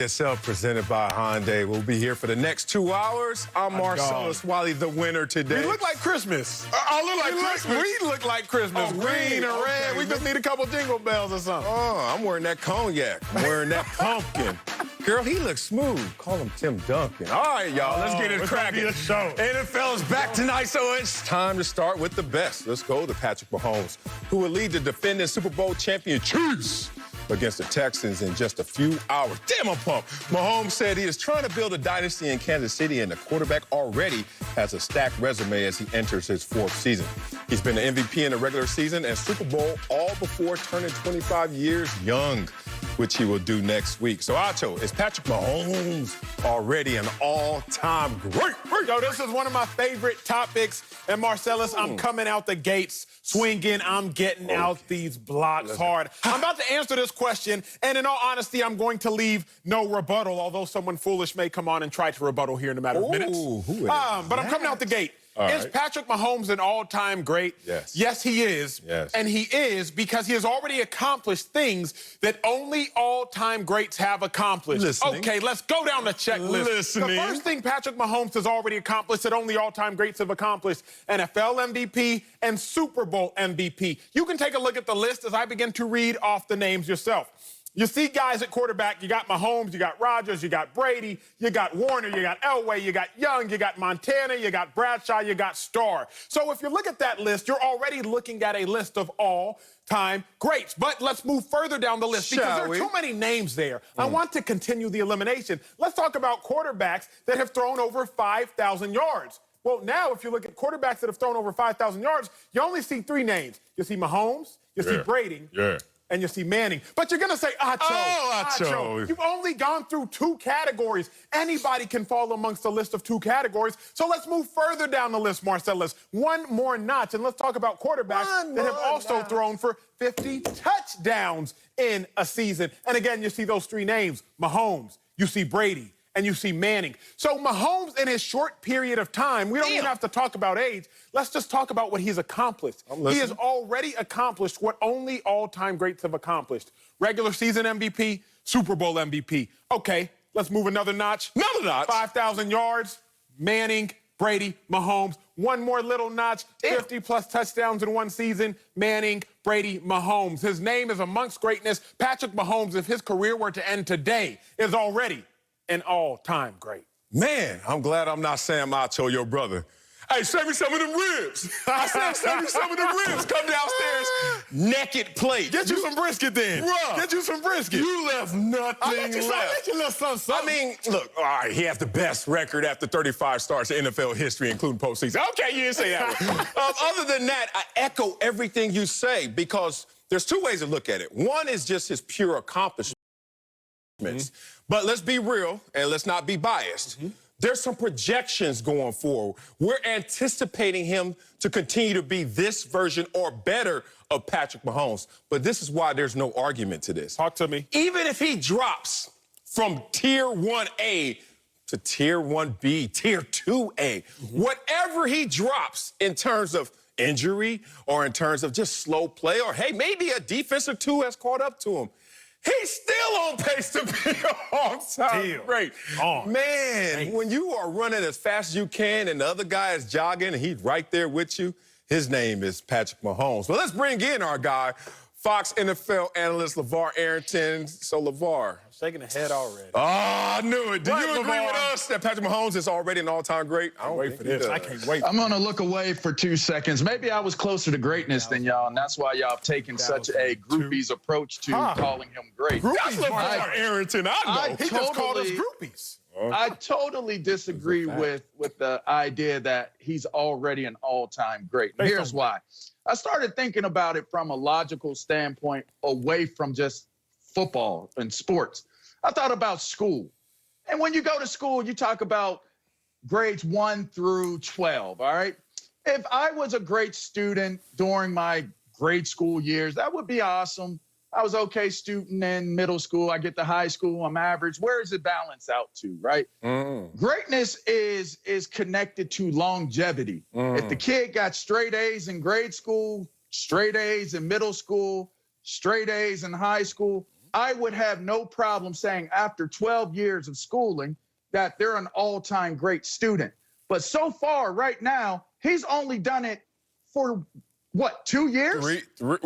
Itself presented by Hyundai. We'll be here for the next 2 hours. I'm Marcellus Wiley, the winner today. We look like Christmas. I look like Christmas. We look like Christmas. Oh, green and red. We just need a couple jingle bells or something. Oh, I'm wearing that cognac. I'm wearing that pumpkin. Girl, he looks smooth. Call him Tim Duncan. All right, y'all, let's get it cracking. NFL is back tonight, so it's time to start with the best. Let's go to Patrick Mahomes, who will lead the defending Super Bowl champion Chiefs against the Texans in just a few hours. Damn, I'm pumped. Mahomes said he is trying to build a dynasty in Kansas City, and the quarterback already has a stacked resume as he enters his 4th season. He's been the MVP in the regular season and Super Bowl all before turning 25 years young, which he will do next week. So, Acho, is Patrick Mahomes already an all-time great? Yo, this is one of my favorite topics. And Marcellus, I'm coming out the gates swinging. I'm getting out these blocks hard. I'm about to answer this question, and in all honesty, I'm going to leave no rebuttal, although someone foolish may come on and try to rebuttal here in a matter of minutes. But I'm coming out the gate. Is Patrick Mahomes an all-time great? Yes. Yes, he is. Yes. And he is because he has already accomplished things that only all-time greats have accomplished. Listening. Okay, let's go down the checklist. Listening. The first thing Patrick Mahomes has already accomplished that only all-time greats have accomplished: NFL MVP and Super Bowl MVP. You can take a look at the list as I begin to read off the names yourself. You see guys at quarterback, you got Mahomes, you got Rodgers, you got Brady, you got Warner, you got Elway, you got Young, you got Montana, you got Bradshaw, you got Starr. So if you look at that list, you're already looking at a list of all-time greats. But let's move further down the list because there are too many names there. I want to continue the elimination. Let's talk about quarterbacks that have thrown over 5,000 yards. Well, now if you look at quarterbacks that have thrown over 5,000 yards, you only see 3 names. You see Mahomes, you see Brady, and you see Manning. But you're going to say, Acho. You've only gone through 2 categories. Anybody can fall amongst the list of 2 categories. So let's move further down the list, Marcellus. One more notch, and let's talk about quarterbacks that have also thrown for 50 touchdowns in a season. And again, you see those 3 names: Mahomes, you see Brady, and you see Manning. So Mahomes, in his short period of time, we don't even have to talk about age. Let's just talk about what he's accomplished. He has already accomplished what only all-time greats have accomplished: regular season MVP, Super Bowl MVP. Okay, let's move another notch. 5,000 yards, Manning, Brady, Mahomes. One more little notch, 50-plus touchdowns in one season, Manning, Brady, Mahomes. His name is amongst greatness. Patrick Mahomes, if his career were to end today, is already an all-time great. Man, I'm glad I'm not Sam Acho, your brother. Hey, send me some of them ribs. I said, send me some of them ribs. Come downstairs, naked plate. Get you some brisket then. Bruh. Get you some brisket. You left nothing left. I mean, look, all right, he has the best record after 35 starts in NFL history, including postseason. Okay, you didn't say that one. Other than that, I echo everything you say because there's 2 ways to look at it. One is just his pure accomplishment. But let's be real and let's not be biased. There's some projections going forward. We're anticipating him to continue to be this version or better of Patrick Mahomes. But this is why there's no argument to this. Talk to me. Even if he drops from Tier 1A to Tier 1B, Tier 2A, whatever he drops in terms of injury or in terms of just slow play or, hey, maybe a defense or 2 has caught up to him, he's still on pace to be an all-time great. Man, when you are running as fast as you can and the other guy is jogging and he's right there with you, his name is Patrick Mahomes. But let's bring in our guy, Fox NFL analyst LeVar Arrington. So, LeVar. Shaking the head already. Oh, I knew it. Do you agree with us that Patrick Mahomes is already an all-time great? I don't wait for this. I can't wait. I'm going to look away for 2 seconds. Maybe I was closer to greatness than y'all, and that's why y'all have taken such a groupies approach to calling him great. That's LeVar Arrington. I know. He just called us groupies. I totally disagree with the idea that he's already an all-time great. And here's why. I started thinking about it from a logical standpoint away from just football and sports. I thought about school. And when you go to school, you talk about grades 1 through 12, all right? If I was a great student during my grade school years, that would be awesome. I was okay student in middle school. I get to high school, I'm average. Where does it balance out to, right? Greatness is connected to longevity. If the kid got straight A's in grade school, straight A's in middle school, straight A's in high school, I would have no problem saying after 12 years of schooling that they're an all-time great student. But so far, right now, he's only done it for, what, 2 years? Three. Well,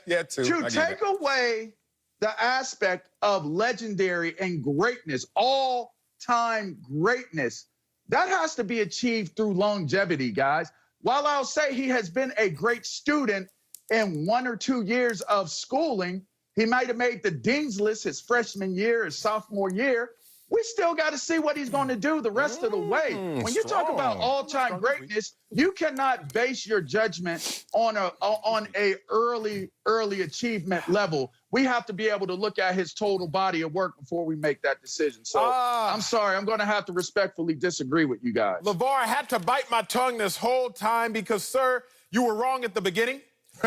Yeah, two. To take away the aspect of legendary and greatness, all-time greatness, that has to be achieved through longevity, guys. While I'll say he has been a great student in 1 or 2 years of schooling, he might have made the dean's list his freshman year, his sophomore year. We still got to see what he's going to do the rest of the way. When you talk about all-time greatness, you cannot base your judgment on a early achievement level. We have to be able to look at his total body of work before we make that decision. So I'm sorry, I'm going to have to respectfully disagree with you guys. LeVar, I had to bite my tongue this whole time because, sir, you were wrong at the beginning.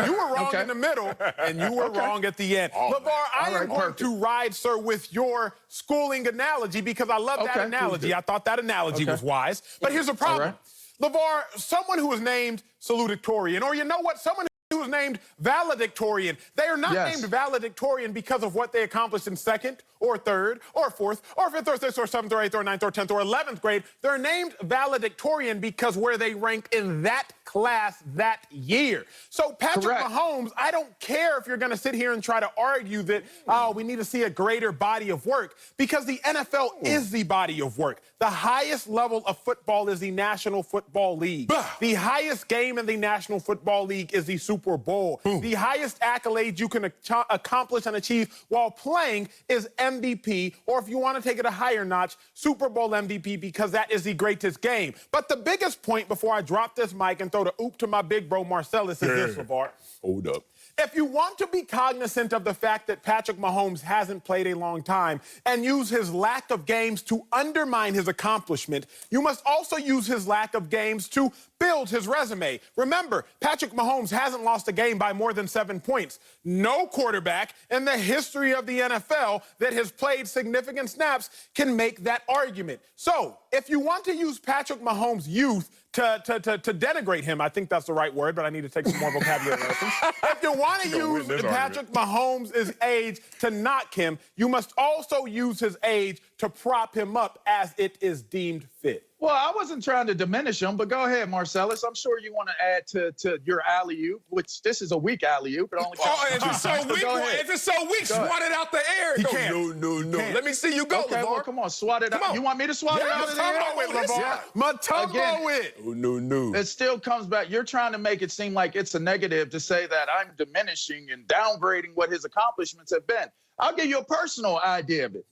You were wrong in the middle, and you were wrong at the end. LeVar, I am going to ride, sir, with your schooling analogy because I love that analogy. I thought that analogy was wise. But here's the problem. LeVar, someone who is named salutatorian, or you know what, someone who is named valedictorian, they are not named valedictorian because of what they accomplished in 2nd or 3rd or 4th or 5th or 6th or 7th or 8th or 9th or 10th or 11th grade. They're named valedictorian because where they ranked in that class that year. So Patrick Mahomes, I don't care if you're going to sit here and try to argue that, oh, we need to see a greater body of work, because the NFL is the body of work. The highest level of football is the National Football League. The highest game in the National Football League is the Super Bowl. The highest accolade you can accomplish and achieve while playing is MVP, or if you want to take it a higher notch, Super Bowl MVP, because that is the greatest game. But the biggest point before I drop this mic and throw the oop to my big bro Marcellus is this, LeVar. Hold up. If you want to be cognizant of the fact that Patrick Mahomes hasn't played a long time and use his lack of games to undermine his accomplishment, you must also use his lack of games to build his resume. Remember, Patrick Mahomes hasn't lost a game by more than 7 points. No quarterback in the history of the NFL that has played significant snaps can make that argument. So, if you want to use Patrick Mahomes' youth to denigrate him, I think that's the right word, but I need to take some more vocabulary lessons. If you want to use Patrick Mahomes' age to knock him, you must also use his age to prop him up as it is deemed fit. Well, I wasn't trying to diminish him, but go ahead, Marcellus. I'm sure you want to add to your alley-oop, which this is a weak alley-oop. If it's so weak, swat it out the air. He can't. No. Let me see you go, Okay, well, come on, swat it out. You want me to swat it out of the air? Matumbo it. No. It still comes back. You're trying to make it seem like it's a negative to say that I'm diminishing and downgrading what his accomplishments have been. I'll give you a personal idea of it.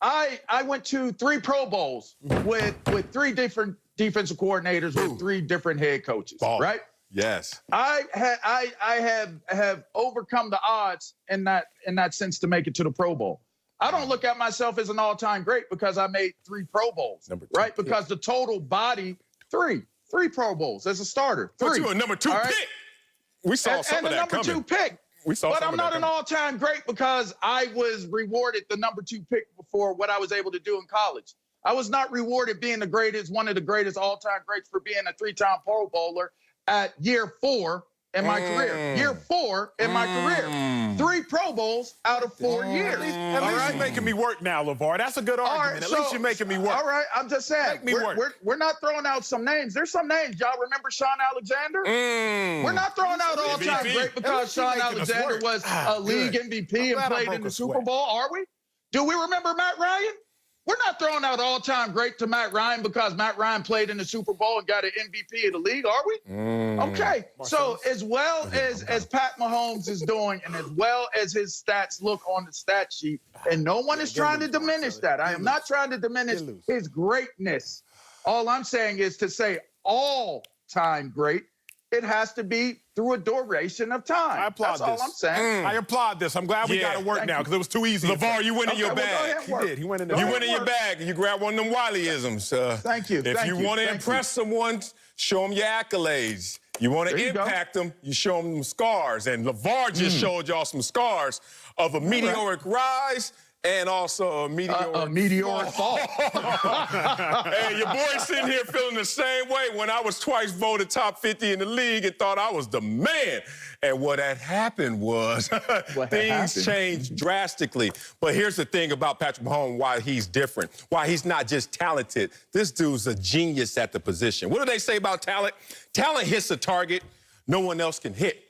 I went to 3 Pro Bowls with 3 different defensive coordinators with 3 different head coaches, right? Yes. I have overcome the odds in that sense to make it to the Pro Bowl. I don't look at myself as an all-time great because I made 3 Pro Bowls, right? Because the total body, 3 Pro Bowls as a starter. 3. Put you a number 2 pick. We saw some of that coming. And the number 2 pick. But I'm not an all-time great because I was rewarded the number 2 pick before what I was able to do in college. I was not rewarded being the greatest, one of the greatest all-time greats for being a 3-time Pro Bowler at year 4 in my career. Year 4 in my career. 3 Pro Bowls out of 4 years. At least you're making me work now, LeVar. That's a good argument. At least you're making me work. All right, I'm just saying. We're not throwing out some names. There's some names. Y'all remember Sean Alexander? We're not throwing out all-time great because Sean Alexander was a league MVP and played in the Super Bowl, are we? Do we remember Matt Ryan? We're not throwing out all-time great to Matt Ryan because Matt Ryan played in the Super Bowl and got an MVP of the league, are we? Okay, so as well as Pat Mahomes is doing and as well as his stats look on the stat sheet, and no one is trying to diminish that. I am not trying to diminish his greatness. All I'm saying is to say all-time great, it has to be through a duration of time. I applaud That's all I'm saying. I applaud this. I'm glad we got to work now because it was too easy. LeVar, you went in your bag. He did. He went in You went in your bag and you grabbed one of them Wiley-isms. Thank you. If you want to impress someone, show them your accolades. You want to impact them, you show them scars. And LeVar just showed y'all some scars of a meteoric rise and also a meteoric fall. Hey, your boy sitting here feeling the same way when I was twice voted top 50 in the league and thought I was the man. And what had happened was things changed drastically. But here's the thing about Patrick Mahomes, why he's different, why he's not just talented. This dude's a genius at the position. What do they say about talent? Talent hits a target no one else can hit.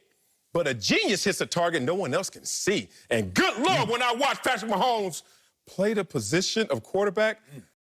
But a genius hits a target no one else can see. And good Lord, when I watch Patrick Mahomes play the position of quarterback,